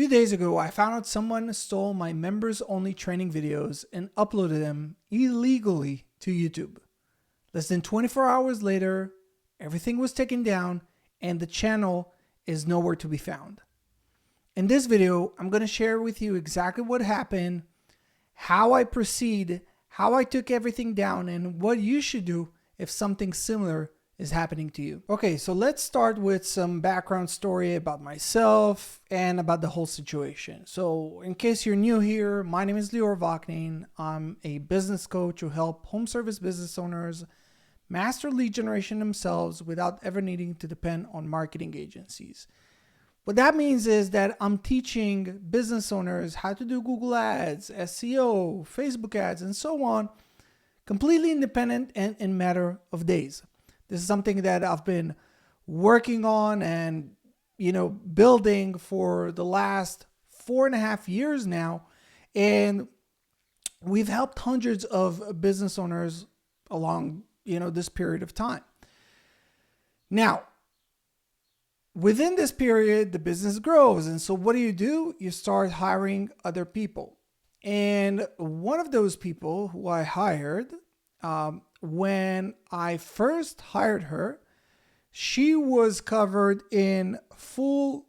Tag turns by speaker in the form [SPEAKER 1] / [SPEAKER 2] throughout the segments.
[SPEAKER 1] few days ago, I found out someone stole my members only training videos and uploaded them illegally to YouTube. Less than 24 hours later, everything was taken down and the channel is nowhere to be found. In this video, I'm going to share with you exactly what happened, how I proceed, how I took everything down, and what you should do if something similar is happening to you. Okay, so let's start with some background story about myself and about the whole situation. So in case you're new here, my name is Lior Vaknin. I'm a business coach who help home service business owners master lead generation themselves without ever needing to depend on marketing agencies. What that means is that I'm teaching business owners how to do Google Ads, SEO, Facebook ads, and so on, completely independent and in a matter of days. This is something that I've been working on and, building for the last 4.5 years now. And we've helped hundreds of business owners along, this period of time. Now, within this period, the business grows. And so what do? You start hiring other people. And one of those people who I hired, when I first hired her, she was covered in full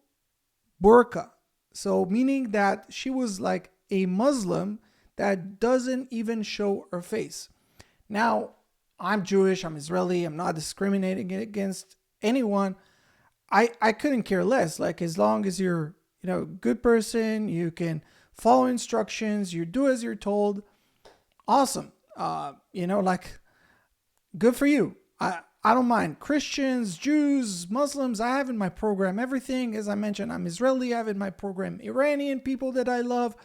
[SPEAKER 1] burqa. So meaning that she was like a Muslim that doesn't even show her face. Now, I'm Jewish, I'm Israeli, I'm not discriminating against anyone. I couldn't care less. Like, as long as you're, a good person, you can follow instructions, you do as you're told. Awesome. Good for you. I don't mind. Christians, Jews, Muslims, I have in my program everything. As I mentioned, I'm Israeli. I have in my program Iranian people that I love.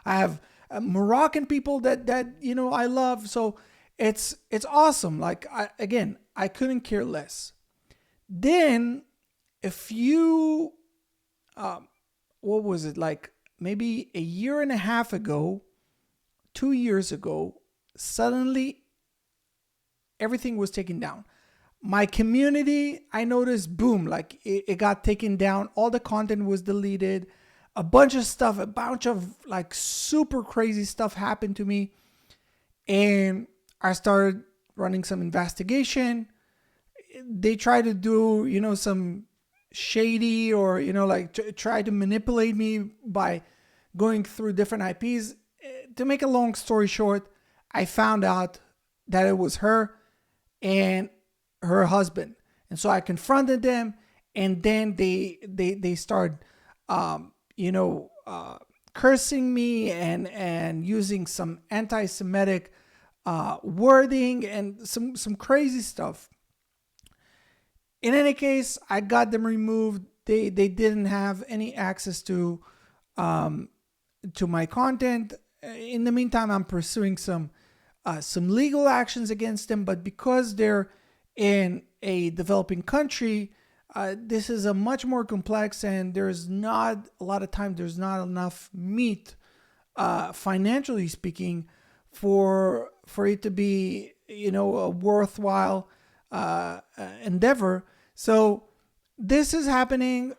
[SPEAKER 1] I have Moroccan people that I love. So it's awesome. Like, I couldn't care less. Then a few, maybe a year and a half ago, 2 years ago, suddenly everything was taken down. My community, I noticed, boom, like it got taken down. All the content was deleted. A bunch of like super crazy stuff happened to me. And I started running some investigation. They tried to do, some shady or, try to manipulate me by going through different IPs. To make a long story short, I found out that it was her and her husband. And so I confronted them, and then they started, cursing me and using some anti-Semitic wording and some crazy stuff. In any case, I got them removed. They didn't have any access to my content. In the meantime, I'm pursuing some legal actions against them, but because they're in a developing country, this is a much more complex, and there's not a lot of time. There's not enough meat, financially speaking, for it to be a worthwhile endeavor. So this is happening.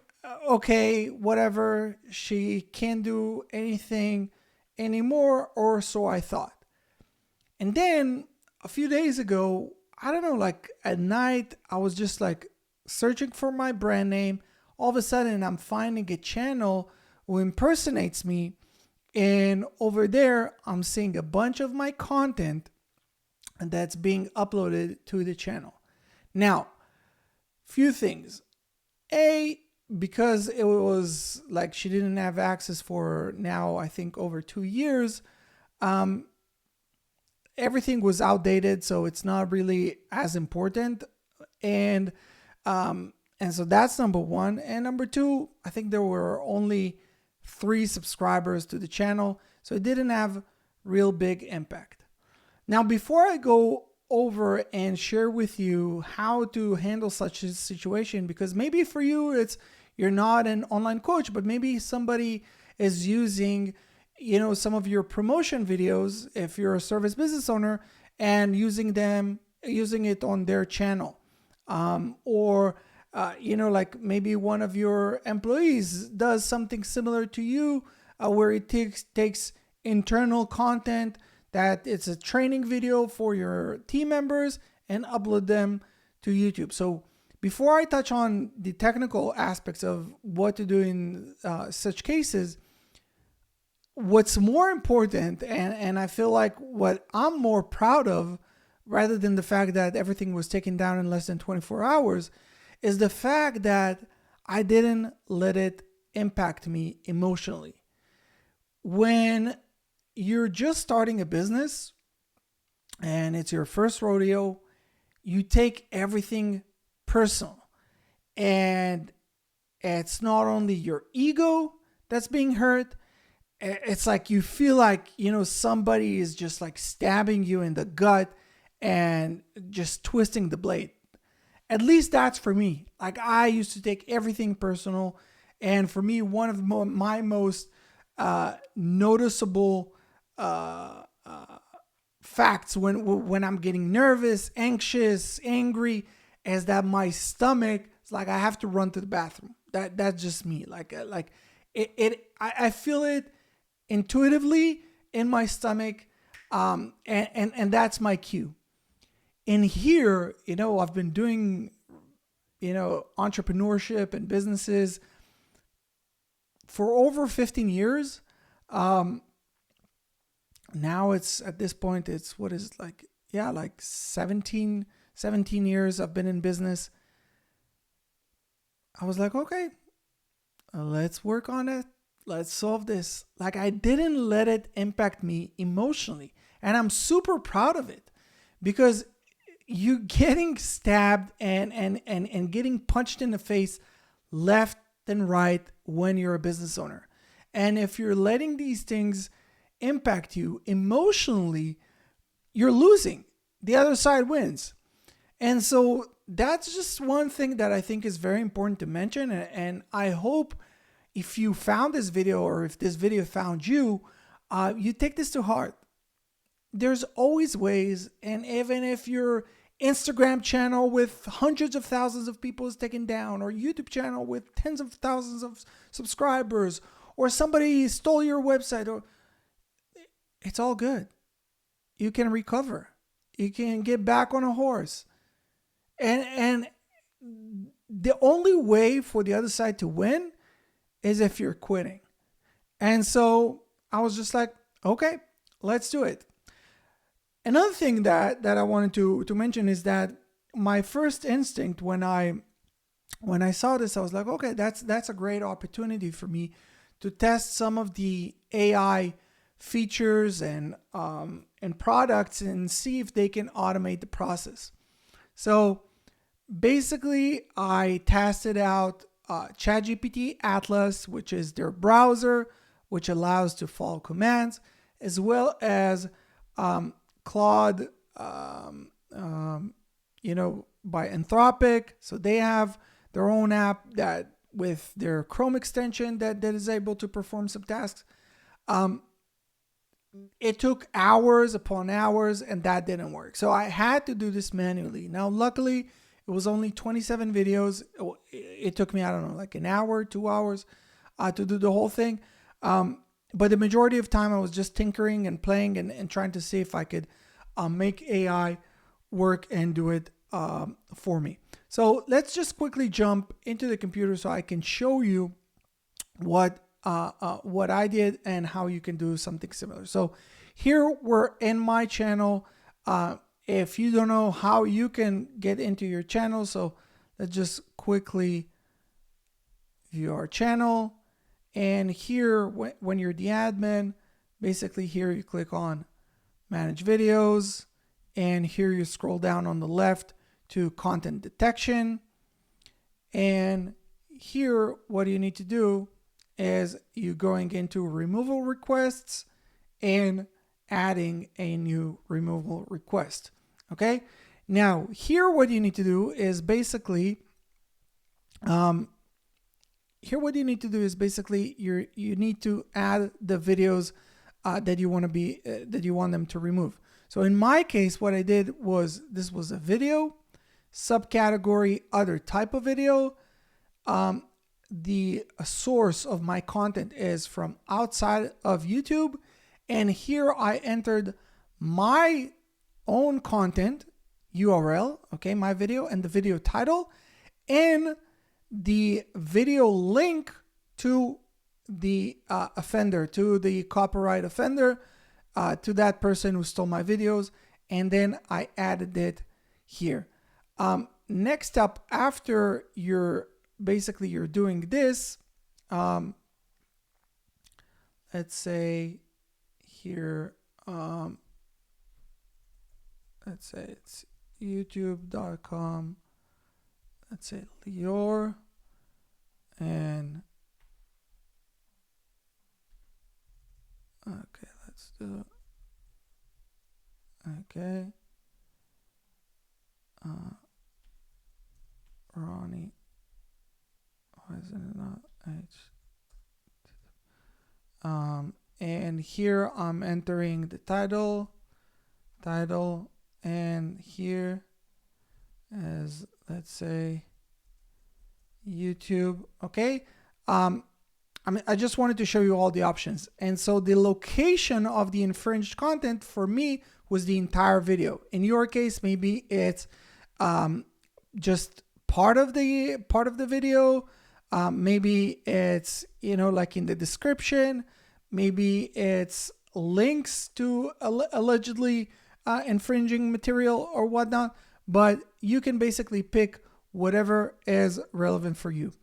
[SPEAKER 1] Okay, whatever. She can't do anything anymore, or so I thought. And then a few days ago, I don't know, like at night, I was just like searching for my brand name. All of a sudden, I'm finding a channel who impersonates me. And over there, I'm seeing a bunch of my content that's being uploaded to the channel. Now, few things. A, because it was like she didn't have access for now, I think over 2 years, everything was outdated, so it's not really as important. And so that's number one. And number two, I think there were only 3 subscribers to the channel, so it didn't have real big impact. Now, before I go over and share with you how to handle such a situation, because maybe for you you're not an online coach, but maybe somebody is using some of your promotion videos, if you're a service business owner, and using it on their channel, or like maybe one of your employees does something similar to you, where it takes internal content that it's a training video for your team members and upload them to YouTube. So before I touch on the technical aspects of what to do in such cases, what's more important, and I feel like what I'm more proud of, rather than the fact that everything was taken down in less than 24 hours, is the fact that I didn't let it impact me emotionally. When you're just starting a business and it's your first rodeo, you take everything personal. And it's not only your ego that's being hurt, it's like you feel like, somebody is just like stabbing you in the gut and just twisting the blade. At least that's for me. Like, I used to take everything personal. And for me, one of my most noticeable facts when I'm getting nervous, anxious, angry, is that my stomach, it's like I have to run to the bathroom. That's just me. I feel it intuitively in my stomach, and that's my cue. In here, I've been doing, entrepreneurship and businesses for over 15 years. Now it's, at this point, it's, what is it, like 17 years I've been in business. I was like, okay, let's work on it. Let's solve this. Like, I didn't let it impact me emotionally. And I'm super proud of it, because you getting stabbed and getting punched in the face left and right when you're a business owner. And if you're letting these things impact you emotionally, you're losing. The other side wins. And so that's just one thing that I think is very important to mention. And I hope if you found this video, or if this video found you, you take this to heart. There's always ways. And even if your Instagram channel with hundreds of thousands of people is taken down, or YouTube channel with tens of thousands of subscribers, or somebody stole your website, or it's all good. You can recover. You can get back on a horse. And the only way for the other side to win is if you're quitting. And so I was just like, okay, let's do it. Another thing that I wanted to mention is that my first instinct when I saw this, I was like, okay, that's a great opportunity for me to test some of the AI features and products and see if they can automate the process. So basically, I tested out ChatGPT Atlas, which is their browser, which allows to follow commands, as well as Claude, by Anthropic. So they have their own app that with their Chrome extension that is able to perform some tasks. It took hours upon hours, and that didn't work. So I had to do this manually. Now, luckily, it was only 27 videos. It took me, I don't know, like an hour, 2 hours to do the whole thing. But the majority of time I was just tinkering and playing and trying to see if I could make AI work and do it for me. So let's just quickly jump into the computer so I can show you what I did and how you can do something similar. So here we're in my channel. If you don't know how you can get into your channel, so let's just quickly view our channel. And here, when you're the admin, basically here you click on Manage Videos, and here you scroll down on the left to Content Detection. And here, what you need to do is you're going into Removal Requests and adding a new removal request. Okay? Now, here what you need to do is basically you need to add the videos that you want them to remove. So in my case, what I did was, this was a video. subcategory other type of video. The source of my content is from outside of YouTube, and here I entered my own content URL, okay, my video and the video title, and the video link to the offender, to the copyright offender, to that person who stole my videos, and then I added it here. Next up, after you're doing this, let's say here, let's say it's youtube.com, let's say Lior, and okay, let's do, okay, Ronnie, why isn't it not H? And here I'm entering the title, and here as, let's say, YouTube. Okay. I just wanted to show you all the options. And so the location of the infringed content for me was the entire video. In your case, maybe it's just part of the video. Maybe it's, like in the description. Maybe it's links to allegedly infringing material or whatnot. But you can basically pick whatever is relevant for you.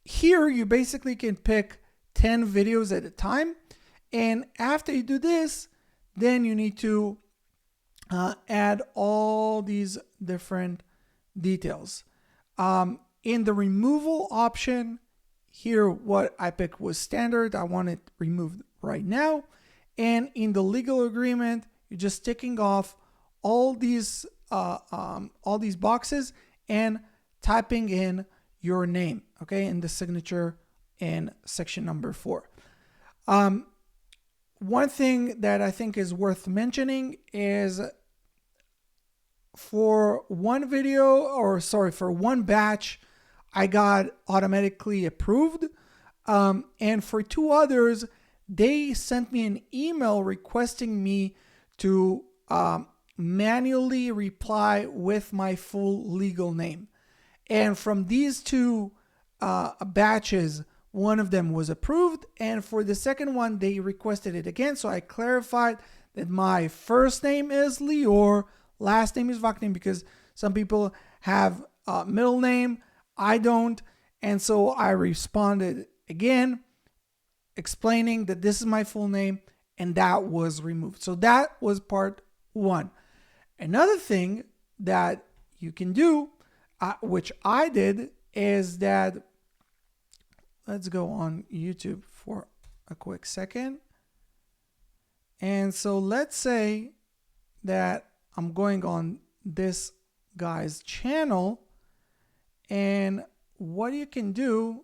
[SPEAKER 1] Here, you basically can pick 10 videos at a time. And after you do this, then you need to add all these different details. In the removal option, here what I picked was standard. I want it removed right now. And in the legal agreement, you're just ticking off all these boxes and typing in your name, okay, in the signature in section number 4. One thing that I think is worth mentioning is for one batch, I got automatically approved. And for 2 others, they sent me an email requesting me to manually reply with my full legal name. And from these 2 batches, one of them was approved. And for the second one, they requested it again. So I clarified that my first name is Lior, last name is Vaknin, because some people have a middle name. I don't. And so I responded again, explaining that this is my full name, and that was removed. So that was part 1. Another thing that you can do, which I did, is that, let's go on YouTube for a quick second. And so let's say that I'm going on this guy's channel, and what you can do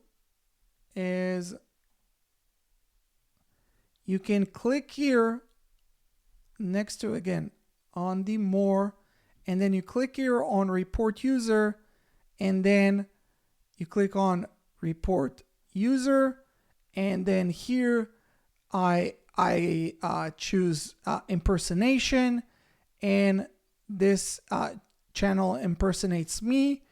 [SPEAKER 1] is you can click here next to, again, on the more, and then you click here on report user, and then you click on report user, and then here I choose impersonation, and this channel impersonates me,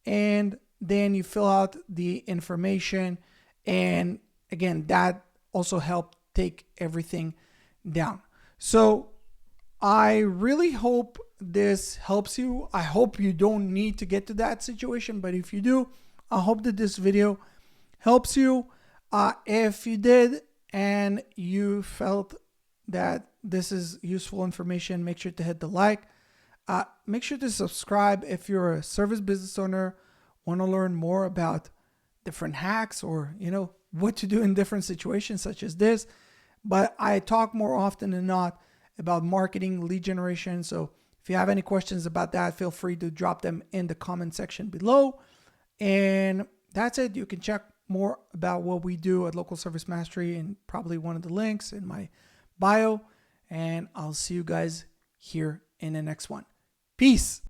[SPEAKER 1] and then you fill out the information, and again, that also helped take everything down. So I really hope this helps you. I hope you don't need to get to that situation, but if you do, I hope that this video helps you. If you did and you felt that this is useful information, make sure to hit the like. Make sure to subscribe if you're a service business owner, want to learn more about different hacks or, what to do in different situations such as this. But I talk more often than not about marketing, lead generation. So if you have any questions about that, feel free to drop them in the comment section below. And that's it. You can check more about what we do at Local Service Mastery in probably one of the links in my bio. And I'll see you guys here in the next one. Peace.